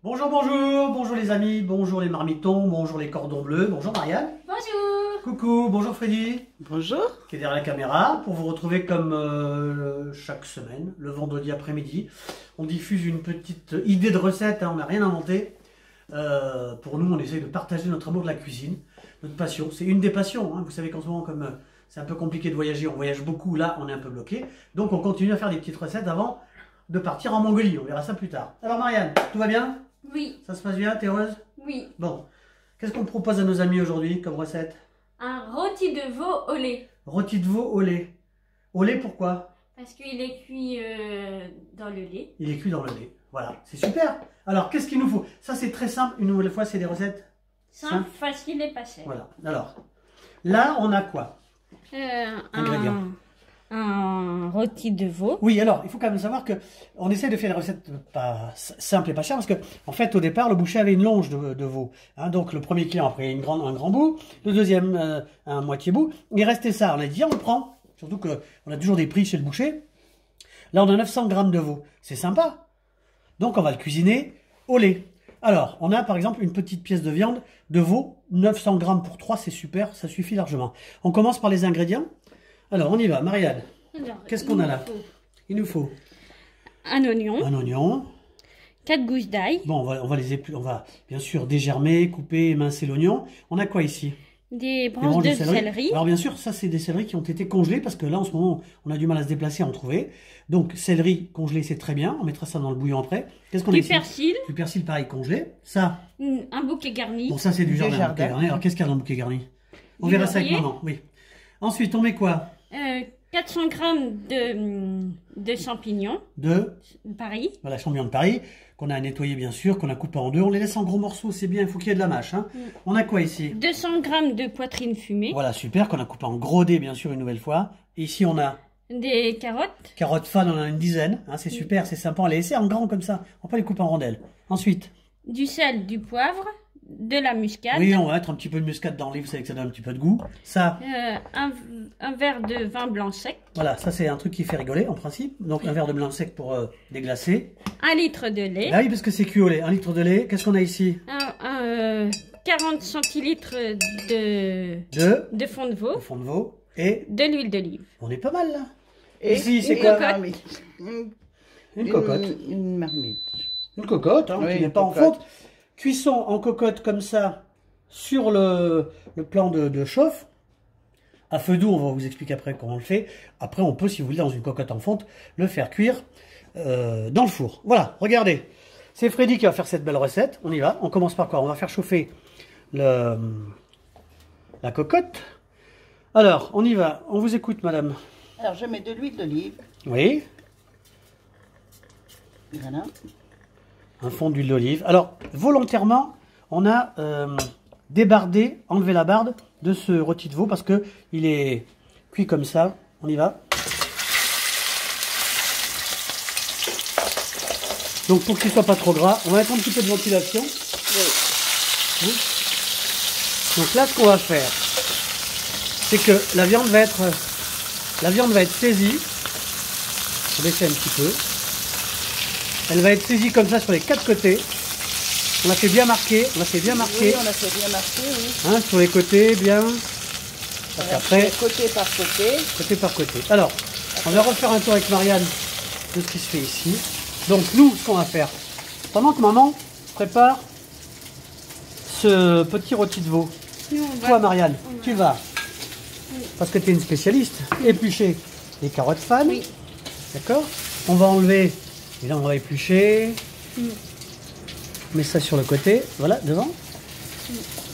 Bonjour, bonjour, bonjour les amis, bonjour les marmitons, bonjour les cordons bleus, bonjour Marianne. Bonjour. Coucou, bonjour Freddy. Bonjour. Qui est derrière la caméra pour vous retrouver comme chaque semaine, le vendredi après-midi. On diffuse une petite idée de recette, hein, on n'a rien inventé. Pour nous, on essaye de partager notre amour de la cuisine, notre passion. C'est une des passions, hein. Vous savez qu'en ce moment, comme c'est un peu compliqué de voyager, on voyage beaucoup, là on est un peu bloqué. Donc on continue à faire des petites recettes avant de partir en Mongolie, on verra ça plus tard. Alors Marianne, tout va bien? Oui. Ça se passe bien, t'es heureuse? Oui. Bon, qu'est-ce qu'on propose à nos amis aujourd'hui comme recette? Un rôti de veau au lait. Rôti de veau au lait. Au lait, pourquoi? Parce qu'il est cuit dans le lait. Il est cuit dans le lait. Voilà, c'est super. Alors, qu'est-ce qu'il nous faut? Ça, c'est très simple. Une nouvelle fois, c'est des recettes Simple, facile et pas cher. Voilà. Alors, là, on a quoi? Ingrédients. Un rôti de veau. Oui, alors, il faut quand même savoir que on essaie de faire des recettes pas simples et pas chères parce que, en fait, au départ, le boucher avait une longe de veau. Hein, donc, le premier client a pris un grand bout, le deuxième un moitié bout. Il restait ça. On a dit, on le prend. Surtout qu'on a toujours des prix chez le boucher. Là, on a 900 grammes de veau. C'est sympa. Donc, on va le cuisiner au lait. Alors, on a par exemple une petite pièce de viande de veau. 900 grammes pour 3, c'est super. Ça suffit largement. On commence par les ingrédients. Alors, on y va. Marianne, qu'est-ce qu'on a là? Il nous faut un oignon. un oignon. 4 gousses d'ail. Bon, on va bien sûr dégermer, couper, émincer l'oignon. On a quoi ici? Des branches de céleri. Alors bien sûr, ça c'est des céleris qui ont été congelés parce que là en ce moment on a du mal à se déplacer à en trouver. Donc céleri congelé c'est très bien, on mettra ça dans le bouillon après. Qu'est-ce qu'on a Du ici? persil. Du persil pareil congelé. Ça, Un bouquet garni. bon ça c'est du jardin. Bouquet garni. Alors qu'est-ce qu'il y a dans le bouquet garni? On Du verra ça avec laurier. maman, oui. Ensuite on met quoi? 400 grammes de champignons. Paris. Voilà, champignons de Paris, qu'on a nettoyé bien sûr, qu'on a coupé en deux. On les laisse en gros morceaux, c'est bien, il faut qu'il y ait de la mâche. Hein. On a quoi ici? 200 grammes de poitrine fumée. Voilà, super, qu'on a coupé en gros dés bien sûr une nouvelle fois. Et ici on a Des carottes. carottes fan, on en a une dizaine. Hein, c'est super, c'est sympa. On les laisse en grand comme ça. On peut les couper en rondelles. Ensuite, Du sel, du poivre. De la muscade. oui, on va mettre un petit peu de muscade dans le livre, c'est que ça donne un petit peu de goût. Ça, Un verre de vin blanc sec. voilà, ça c'est un truc qui fait rigoler en principe. Donc un verre de blanc sec pour déglacer. 1 litre de lait. Là oui, parce que c'est cuit au lait. 1 litre de lait. Qu'est-ce qu'on a ici? 40 centilitres de fond de veau. Le fond de veau. Et De l'huile d'olive. on est pas mal là. Et Ici, c'est une quoi? marmite. Une cocotte. Une marmite. Une cocotte, hein, Oui, qui n'est une pas en cocotte. fonte. Cuisson en cocotte comme ça sur le plan de chauffe. À feu doux, on va vous expliquer après comment on le fait. Après, on peut, si vous voulez, dans une cocotte en fonte, le faire cuire dans le four. Voilà, regardez. C'est Freddy qui va faire cette belle recette. On y va. On commence par quoi? On va faire chauffer la cocotte. Alors, on y va. On vous écoute, madame. Alors, je mets de l'huile d'olive. Oui, Voilà. un fond d'huile d'olive. Alors, volontairement, on a débardé, enlevé la barde de ce rôti de veau parce que il est cuit comme ça. On y va. Donc, pour qu'il soit pas trop gras, on va mettre un petit peu de ventilation. Oui. Donc là, ce qu'on va faire, c'est que la viande va être saisie. Je vais baisser un petit peu. Elle va être saisie comme ça sur les 4 côtés. On l'a fait bien marquer. On l'a fait bien marquer. Oui, on a fait bien marquer, oui. Hein, sur les côtés, bien. Voilà, Après, côté par côté. côté par côté. Alors, on va refaire un tour avec Marianne de ce qui se fait ici. Donc, nous, ce qu'on va faire, pendant que maman prépare ce petit rôti de veau, Nous, on va- toi, Marianne, tu vas, parce que tu es une spécialiste, éplucher les carottes fan. Oui. D'accord? On va enlever, et là, on va éplucher. On met ça sur le côté, voilà, devant.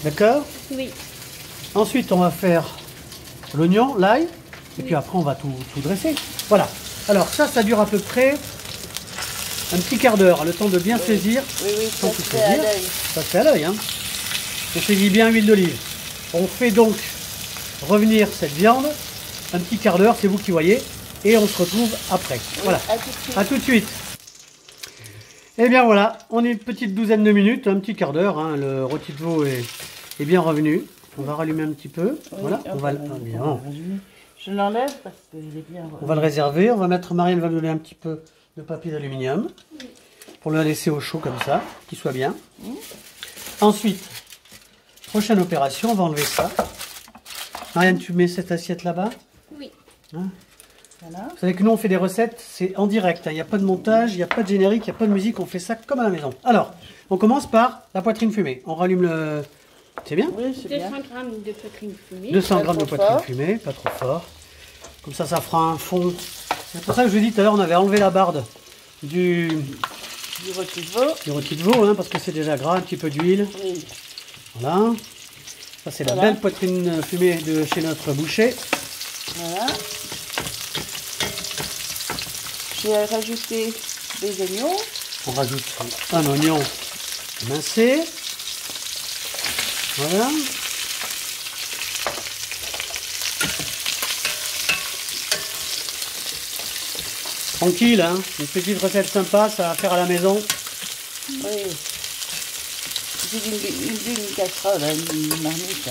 D'accord? Oui. Ensuite, on va faire l'oignon, l'ail, et puis après, on va tout dresser. Voilà. Alors, ça dure à peu près un petit quart d'heure, le temps de bien saisir. Oui, oui, Sans ça tout se fait à saisir. l'œil. Ça se fait à l'œil, hein. On saisit bien l'huile d'olive. On fait donc revenir cette viande un petit quart d'heure, c'est vous qui voyez, et on se retrouve après. Oui, Voilà. à tout de suite. À tout de suite. Et bien voilà, on est une petite douzaine de minutes, un petit quart d'heure, hein, le rôti de veau est bien revenu. On va rallumer un petit peu. Oui, Voilà, on va, bien. Je l'enlève parce qu'il est bien. on va le réserver. On va mettre, Marianne va nous donner un petit peu de papier d'aluminium. pour le laisser au chaud comme ça, qu'il soit bien. Ensuite, prochaine opération, on va enlever ça. Marianne, tu mets cette assiette là-bas. Oui. Hein? Voilà. Vous savez que nous, on fait des recettes, c'est en direct. Hein. Il n'y a pas de montage, il n'y a pas de générique, il n'y a pas de musique. On fait ça comme à la maison. Alors, on commence par la poitrine fumée. On rallume le... C'est bien? Oui, c'est 200 bien. grammes de poitrine fumée. 200 Pas grammes de trop poitrine fort. fumée, pas trop fort. Comme ça fera un fond. C'est pour ça que je vous dis tout à l'heure, on avait enlevé la barde du Du rôti de veau. rôti de veau, hein, parce que c'est déjà gras, un petit peu d'huile. Oui. Voilà. Ça, c'est la Voilà. belle poitrine fumée de chez notre boucher. Voilà. J'ai rajouté des oignons. On rajoute un oignon émincé. Voilà. Tranquille, hein. Une petite recette sympa, ça va faire à la maison. Oui. Il suffit d'une casserole, hein, une marmite.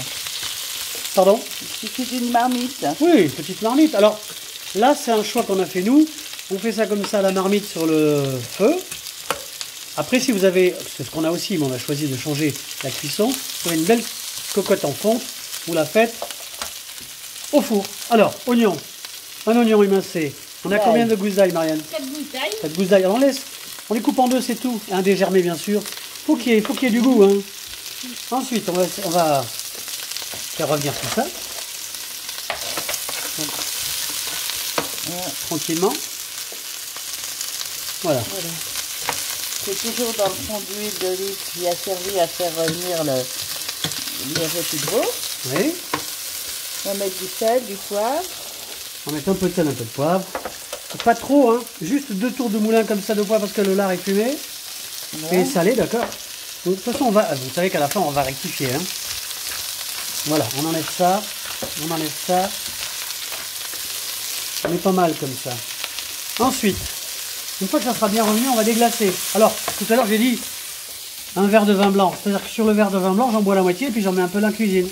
Pardon? Il suffit d'une marmite. Oui, une petite marmite. Alors, là, c'est un choix qu'on a fait nous. On fait ça comme ça à la marmite sur le feu. Après, si vous avez, c'est ce qu'on a aussi, mais on a choisi de changer la cuisson. Vous avez une belle cocotte en fonte. Vous la faites au four. Alors, oignon. Un oignon émincé. On a Ouais. combien de gousses d'ail, Marianne? 4 bouteilles. 4 gousses d'ail. Alors, on les coupe en deux, c'est tout. Un dégermé, bien sûr. Faut qu'il y ait du goût, hein. Ensuite, on va faire revenir tout ça. Donc, Ouais. tranquillement. Voilà. Voilà. C'est toujours dans le fond d'huile d'olive qui a servi à faire revenir les rôtis de veau. Oui. On va mettre du sel, du poivre. On va mettre un peu de sel, un peu de poivre. Pas trop, hein. Juste 2 tours de moulin comme ça de poivre parce que le lard est fumé. Voilà. Et salé, d'accord. Donc, de toute façon, vous savez qu'à la fin, on va rectifier. Hein. Voilà, on enlève ça. On enlève ça. On est pas mal comme ça. Ensuite, une fois que ça sera bien revenu, on va déglacer. Alors, tout à l'heure, j'ai dit un verre de vin blanc. C'est-à-dire que sur le verre de vin blanc, j'en bois la moitié et puis j'en mets un peu dans la cuisine.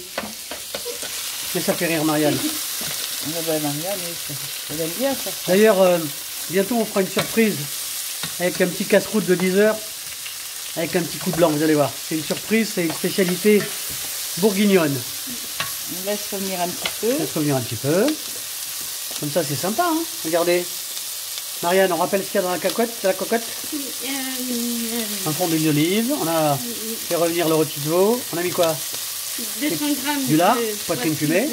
Mais ça fait rire Marianne. Ah ben, Marianne, oui, elle aime bien ça. D'ailleurs, bientôt, on fera une surprise avec un petit casse-croûte de 10 heures. Avec un petit coup de blanc, vous allez voir. C'est une surprise, c'est une spécialité bourguignonne. On laisse revenir un petit peu. Laisse revenir un petit peu. Comme ça, c'est sympa, hein. Regardez. Marianne, on rappelle ce qu'il y a dans la cocotte. Un fond d'huile d'olive. On a fait revenir le rôti de veau. On a mis quoi? 200 grammes Du lard, de poitrine fumée.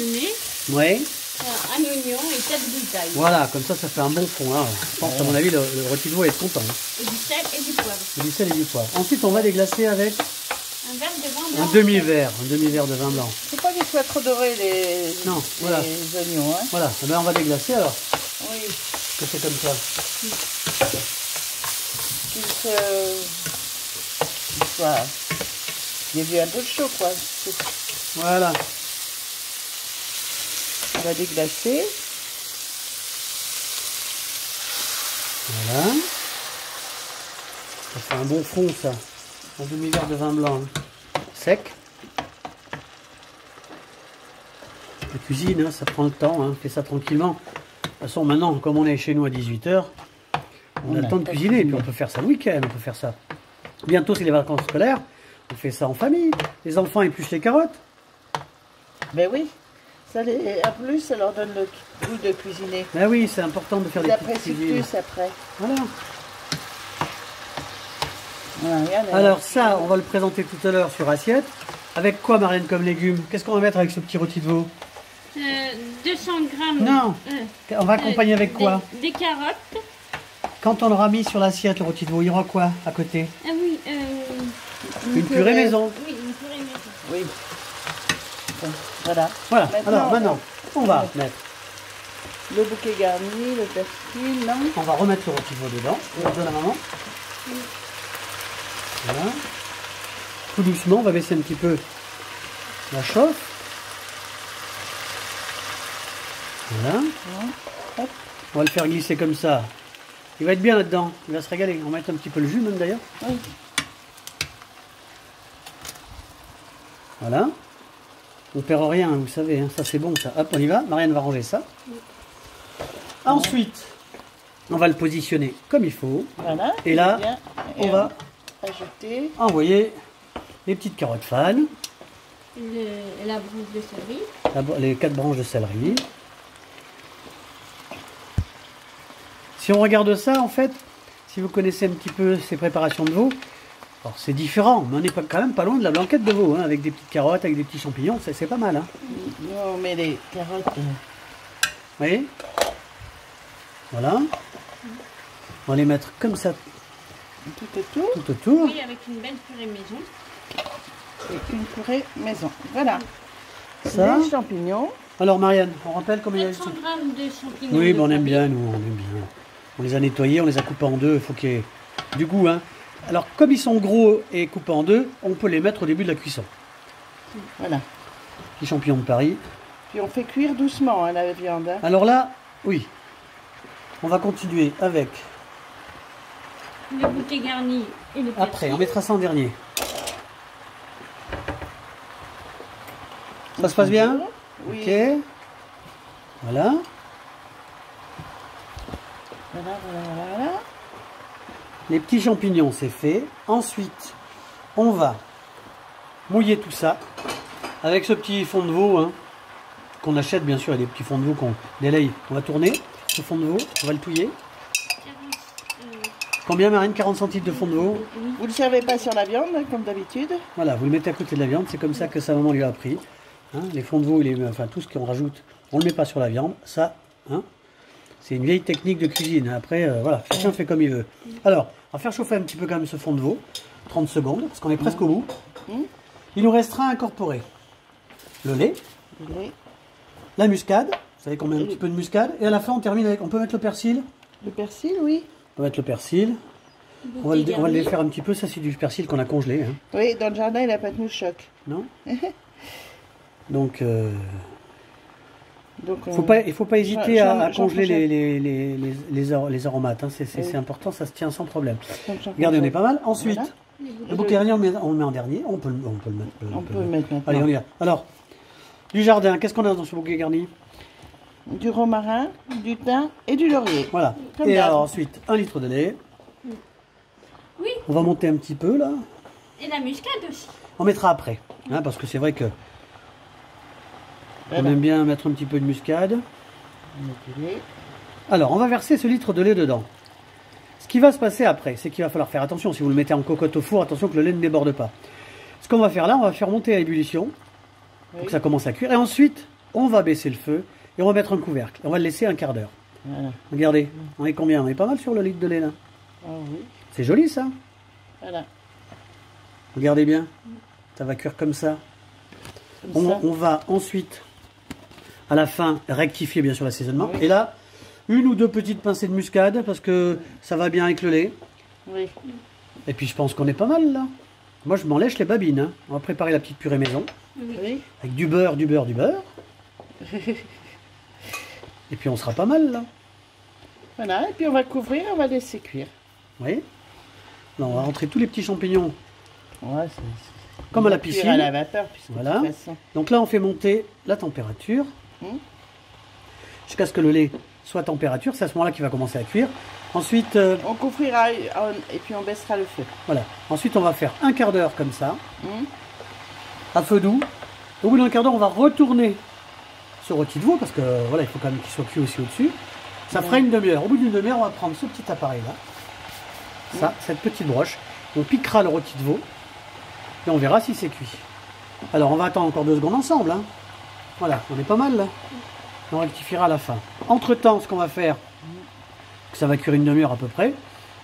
Oui. Un oignon et 4 bouteilles. Voilà, comme ça fait un bon fond. Hein. Je pense, à mon avis, le rôti de veau est content. Hein. Et du sel et du poivre. Et du sel et du poivre. Ensuite, on va déglacer avec Un verre de vin un blanc. demi-verre de vin blanc. Faut pas qu'ils soient trop dorés les voilà. oignons. Hein. Voilà, eh ben, on va déglacer alors. Oui. Que c'est comme ça. Qu'il soit... Il y a eu un peu chaud, quoi. Voilà. On va déglacer. Voilà. Ça fait un bon fond, ça. Un demi-verre de vin blanc. Hein. Sec. La cuisine, hein, ça prend le temps. Hein. On fait ça tranquillement. De toute façon, maintenant, comme on est chez nous à 18 h, on a le temps de cuisiner. Et puis on peut faire ça le week-end. On peut faire ça. Bientôt, c'est les vacances scolaires. On fait ça en famille. Les enfants épluchent les carottes. Ben oui. Ça en plus, ça leur donne le goût de cuisiner. Ben oui, c'est important de faire des Ils petites apprécient cuisines. plus après. Voilà. Voilà, regarde, Alors ça, on va le présenter tout à l'heure sur assiette. Avec quoi, Marianne, comme légumes? Qu'est-ce qu'on va mettre avec ce petit rôti de veau? 200 grammes. Non. On va accompagner avec quoi? Des carottes. Quand on l'aura mis sur l'assiette, le rôti de veau, il y aura quoi à côté? Ah oui. Une purée maison. Oui, une purée maison. Oui. Bon, voilà. Voilà, alors maintenant, on va Ouais. mettre, Le bouquet garni, le persil, non? on va remettre le rôti de veau dedans. On le donne à maman. Voilà. Tout doucement, on va baisser un petit peu la chauffe. Voilà. Hop. On va le faire glisser comme ça. Il va être bien là-dedans. Il va se régaler. On va mettre un petit peu le jus même d'ailleurs. Oui. Voilà. On perd rien, vous savez. Hein. Ça c'est bon ça. Hop, on y va. Marianne va ranger ça. Ensuite, On va le positionner comme il faut. Voilà. Et là, bien. on va ajouter envoyer les petites carottes fan, La branche de céleri. les 4 branches de céleri. Si on regarde ça, en fait, si vous connaissez un petit peu ces préparations de veau, alors c'est différent, mais on n'est quand même pas loin de la blanquette de veau, hein, avec des petites carottes, avec des petits champignons, c'est pas mal. Hein. Nous, on met les carottes. Vous voyez? Voilà. On va les mettre comme ça Tout autour. tout autour. Oui, avec une belle purée maison. Et une purée maison. Voilà. Ça. Les champignons. Alors Marianne, on rappelle combien il y a 400 grammes de champignons. Oui, de ben on aime Paris. bien, nous, on aime bien. On les a nettoyés, on les a coupés en deux, il faut qu'il y ait du goût. Hein. Alors, comme ils sont gros et coupés en deux, on peut les mettre au début de la cuisson. Voilà. Les champignons de Paris. Puis on fait cuire doucement hein, la viande. Hein. Alors là, oui, on va continuer avec... Le bouquet garni et le Après, persil. on mettra ça en dernier. Ça se passe bien? Oui. Ok. Voilà. Voilà. Les petits champignons, c'est fait. Ensuite, on va mouiller tout ça avec ce petit fond de veau hein, qu'on achète, bien sûr. Il y a des petits fonds de veau qu'on délaye. On va tourner ce fond de veau, on va le touiller. Combien, Marine? 40 centilitres de fond de veau. Vous ne le servez pas sur la viande, hein, comme d'habitude. Voilà, vous le mettez à côté de la viande. C'est comme ça que sa maman lui a appris. Hein, les fonds de veau, enfin tout ce qu'on rajoute, on ne le met pas sur la viande. Ça, hein, c'est une vieille technique de cuisine. Après, voilà, chacun fait comme il veut. Alors, on va faire chauffer un petit peu quand même ce fond de veau. 30 secondes, parce qu'on est presque au bout. Il nous restera à incorporer le lait, Oui. la muscade. Vous savez qu'on met un petit peu de muscade. Et à la fin, on termine avec... On peut mettre le persil. Le persil, oui. On va mettre le persil. On va le défaire un petit peu. Ça, c'est du persil qu'on a congelé. Hein. Oui, dans le jardin, il n'a pas tenu le choc. Non. Donc, Donc, il ne faut pas hésiter à j'en congeler prochaine. les aromates. Hein. C'est Oui. important, ça se tient sans problème. j'en Regardez, on est prochaine. pas mal. Ensuite, Voilà. le bouquet garni, on le met en dernier. On peut le mettre. On peut le mettre maintenant. Allez, on y va. Alors, du jardin, qu'est-ce qu'on a dans ce bouquet garni? Du romarin, du thym et du laurier. Voilà. Comme Et d'hab. alors, ensuite, 1 litre de lait. Oui, On va monter un petit peu, là. et la muscade aussi. On mettra après. Hein, parce que c'est vrai que on Voilà. aime bien mettre un petit peu de muscade. On met du lait. Alors, on va verser ce litre de lait dedans. Ce qui va se passer après, c'est qu'il va falloir faire attention. Si vous le mettez en cocotte au four, attention que le lait ne déborde pas. Ce qu'on va faire là, on va faire monter à ébullition. Pour que ça commence à cuire. Et ensuite, on va baisser le feu et on va mettre un couvercle. On va le laisser un quart d'heure. Voilà. Regardez, on est combien? On est pas mal sur le litre de lait là. Ah oui. C'est joli ça. Voilà. Regardez bien. Ça va cuire comme ça. Comme ça. On va ensuite, à la fin, rectifier bien sûr l'assaisonnement. Oui. Et là, 1 ou 2 petites pincées de muscade parce que ça va bien avec le lait. Oui. Et puis je pense qu'on est pas mal là. Moi je m'en lèche les babines. Hein. On va préparer la petite purée maison. Oui. Avec du beurre, du beurre, du beurre. Et puis on sera pas mal là. Voilà. Et puis on va couvrir, on va laisser cuire. Vous voyez? Là, on va rentrer tous les petits champignons Ouais, comme à la cuire piscine. à la vapeur, puisque Voilà. de toute façon. Donc là on fait monter la température. Jusqu'à ce que le lait soit à température. C'est à ce moment-là qu'il va commencer à cuire. Ensuite, On couvrira et puis on baissera le feu. voilà. Ensuite on va faire un quart d'heure comme ça. À feu doux. Au bout d'un quart d'heure, on va retourner ce rôti de veau parce que voilà, il faut quand même qu'il soit cuit aussi au-dessus. Ça fera une demi-heure. Au bout d'une demi-heure, on va prendre ce petit appareil-là, ça, cette petite broche. On piquera le rôti de veau et on verra si c'est cuit. Alors, on va attendre encore 2 secondes ensemble. Hein. Voilà, on est pas mal là. On rectifiera à la fin. Entre-temps, ce qu'on va faire, que ça va cuire une demi-heure à peu près,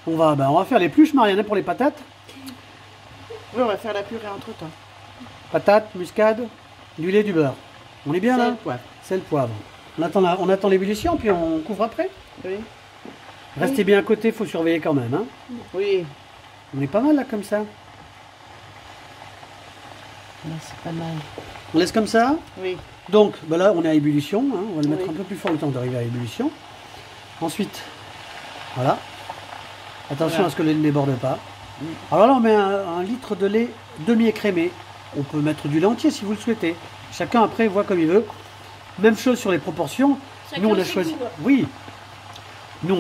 on va faire l'épluche, Marianne, pour les patates. Oui, on va faire la purée entre temps. Patates, muscade, du lait, du beurre. On est bien là? Sel, poivre. Sel, poivre. On attend l'ébullition, puis on couvre après. Oui. Restez bien à côté, il faut surveiller quand même. Hein. Oui. On est pas mal là comme ça. Là, c'est pas mal. On laisse comme ça. Oui. Donc là, on est à ébullition. Hein. On va le mettre Oui. un peu plus fort le temps d'arriver à ébullition. Ensuite, voilà. Attention Voilà. à ce que le lait ne déborde pas. Alors là, on met un litre de lait demi-écrémé. On peut mettre du lait entier si vous le souhaitez. Chacun après voit comme il veut. Même chose sur les proportions. Chacun Nous, on a ses choisi. goûts. Oui. Nous,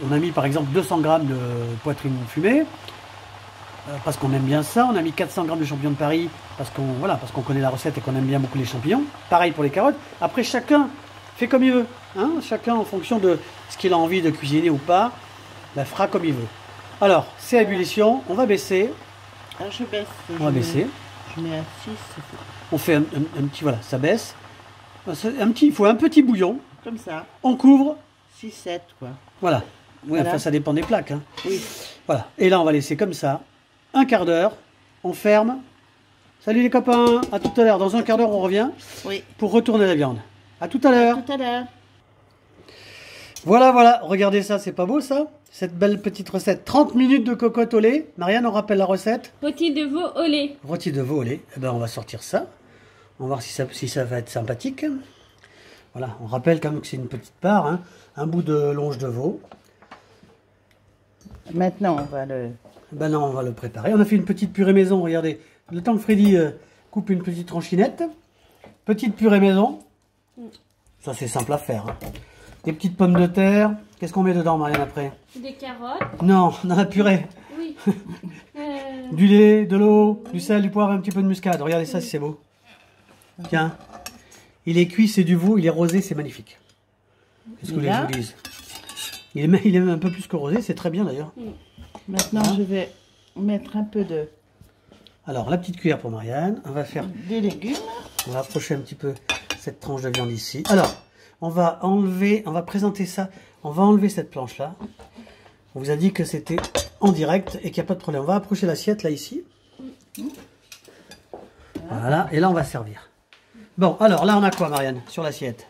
on a mis par exemple 200 grammes de poitrine fumée, parce qu'on aime bien ça. On a mis 400 grammes de champignons de Paris, parce qu'on connaît la recette et qu'on aime bien beaucoup les champignons. Pareil pour les carottes. Après, chacun fait comme il veut. Hein, chacun, en fonction de ce qu'il a envie de cuisiner ou pas, ben, fera comme il veut. Alors, c'est à ébullition. On va baisser. Ah, je baisse. On va baisser. Je mets à 6. On fait un petit, voilà, ça baisse. Il faut un petit bouillon. Comme ça. On couvre. 6-7 quoi. Voilà. Oui, Voilà. enfin, ça dépend des plaques. Hein. Oui. Voilà. Et là, on va laisser comme ça. Un quart d'heure. On ferme. Salut les copains. À tout à l'heure. Dans un quart d'heure, on revient Oui. pour retourner la viande. À tout à l'heure. Tout à l'heure. Voilà, voilà. Regardez ça. C'est pas beau, ça? Cette belle petite recette. 30 minutes de cocotte au lait. Marianne, on rappelle la recette? Rôti de veau au lait. Rôti de veau au lait. Eh ben, on va sortir ça. On va voir si ça va être sympathique. Voilà. On rappelle quand même que c'est une petite part. Hein. Un bout de longe de veau. Maintenant, on va le... Ben non, on va le préparer. On a fait une petite purée maison, regardez. Le temps que Freddy coupe une petite tranchinette. Petite purée maison. Ça, c'est simple à faire. Hein. Des petites pommes de terre. Qu'est-ce qu'on met dedans, Marianne, après? Des carottes. Non, dans la purée. Oui. Du lait, de l'eau, du sel, du poivre et un petit peu de muscade. Regardez ça, si c'est beau. Tiens. Il est cuit, c'est du veau. Il est rosé, c'est magnifique. Qu'est-ce que vous voulez que je vous dise? Il est un peu plus que rosé, c'est très bien d'ailleurs. Maintenant, je vais mettre un peu de... Alors, la petite cuillère pour Marianne. On va faire... des légumes. On va approcher un petit peu cette tranche de viande ici. Alors, on va présenter ça. On va enlever cette planche-là. On vous a dit que c'était en direct et qu'il n'y a pas de problème. On va approcher l'assiette, là, ici. Voilà, et là, on va servir. Bon, alors, là, on a quoi, Marianne, sur l'assiette?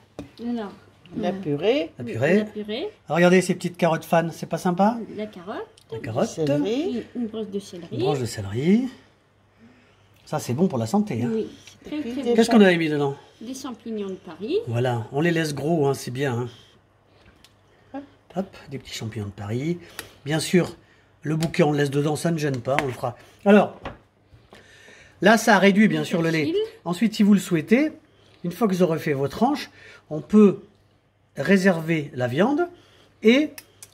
Alors, La purée. La purée. la purée, Alors, regardez ces petites carottes fans, c'est pas sympa? la carotte, La carotte, Céleri. une brosse de céleri. une branche de céleri. Ça, c'est bon pour la santé. Hein. Oui, c'est très puis très des bon. Qu'est-ce qu'on avait mis dedans? Des champignons de Paris. Voilà, on les laisse gros, hein, c'est bien. Hein. Hop, des petits champignons de Paris. Bien sûr, le bouquet, on le laisse dedans, ça ne gêne pas, on le fera. Alors, là, ça a réduit, bien sûr, le lait. Ensuite, si vous le souhaitez, une fois que vous aurez fait vos tranches, on peut réserver la viande et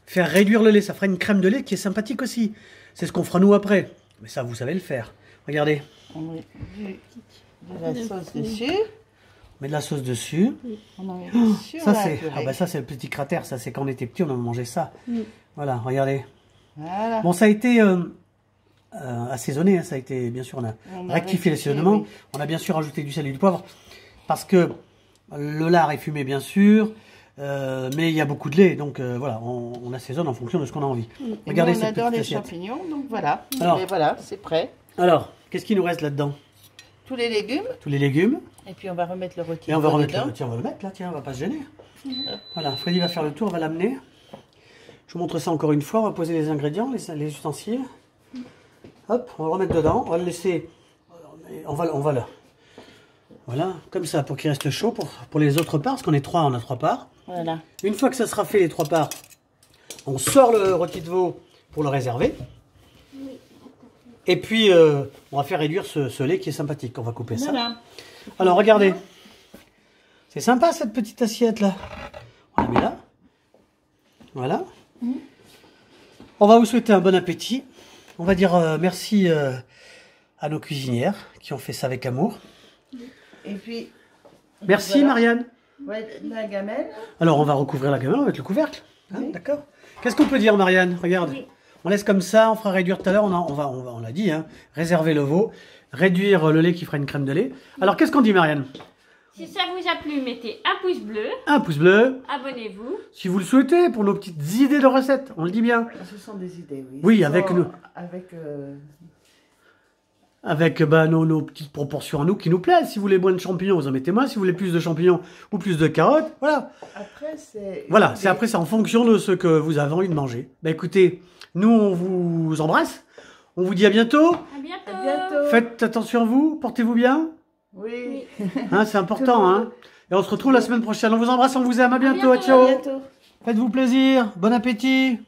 faire réduire le lait. Ça fera une crème de lait qui est sympathique aussi. C'est ce qu'on fera nous après. Mais ça, vous savez le faire. Regardez. On met de la sauce dessus. On met de la sauce dessus. On en met sur Ça, la c'est purée. ça, c'est le petit cratère. Ça, c'est quand on était petit, on a mangé ça. Voilà, regardez. Voilà. Bon, ça a été assaisonné. Hein, ça a été, bien sûr, on a rectifié l'assaisonnement. oui. On a bien sûr ajouté du sel et du poivre. Parce que le lard est fumé, bien sûr. Mais il y a beaucoup de lait. Donc, voilà, on assaisonne en fonction de ce qu'on a envie. Et Regardez nous, on cette adore petite les assiette. champignons, donc voilà. Alors. Et voilà, c'est prêt. Alors, qu'est-ce qu'il nous reste là-dedans? Tous les légumes. Tous les légumes. Et puis on va remettre le rôti. Et on va remettre dedans. là. Tiens, on va le mettre là, tiens, on va pas se gêner. Voilà, Freddy va faire le tour, on va l'amener. Je vous montre ça encore une fois. On va poser les ingrédients, les ustensiles. Hop, on va le remettre dedans. On va le laisser. On va là. Voilà, comme ça, pour qu'il reste chaud pour les autres parts, parce qu'on est trois, on a 3 parts. Voilà. Une fois que ça sera fait, les 3 parts, on sort le rôti de veau pour le réserver. Et puis, on va faire réduire ce lait qui est sympathique. On va couper ça. Voilà. Alors, regardez. C'est sympa, cette petite assiette-là. On la met là. Voilà. On va vous souhaiter un bon appétit. On va dire merci à nos cuisinières qui ont fait ça avec amour. Et puis. Merci, voilà. Marianne. Ouais, la gamelle. Alors, on va recouvrir la gamelle avec le couvercle. Hein, Oui. d'accord. Qu'est-ce qu'on peut dire, Marianne? Regarde. Oui. On laisse comme ça, on fera réduire tout à l'heure. On l'a dit, hein, réserver le veau, réduire le lait qui fera une crème de lait. Alors, qu'est-ce qu'on dit, Marianne? Si ça vous a plu, mettez un pouce bleu, Un pouce bleu, abonnez-vous. si vous le souhaitez, pour nos petites idées de recettes. On le dit bien. Ce sont des idées, oui. Oui, Ce avec sont- nous. Avec. Avec nos petites proportions à nous qui nous plaisent. Si vous voulez moins de champignons, vous en mettez moins. Si vous voulez plus de champignons ou plus de carottes, voilà. Après, c'est. Voilà, c'est après, c'est en fonction de ce que vous avez envie de manger. Bah écoutez, nous, on vous embrasse. On vous dit à bientôt. À bientôt. À bientôt. Faites attention à vous. Portez-vous bien. Oui. Hein, c'est important. Hein. Et on se retrouve la semaine prochaine. On vous embrasse, on vous aime. À bientôt. bientôt. Ciao. À bientôt. Faites-vous plaisir. Bon appétit.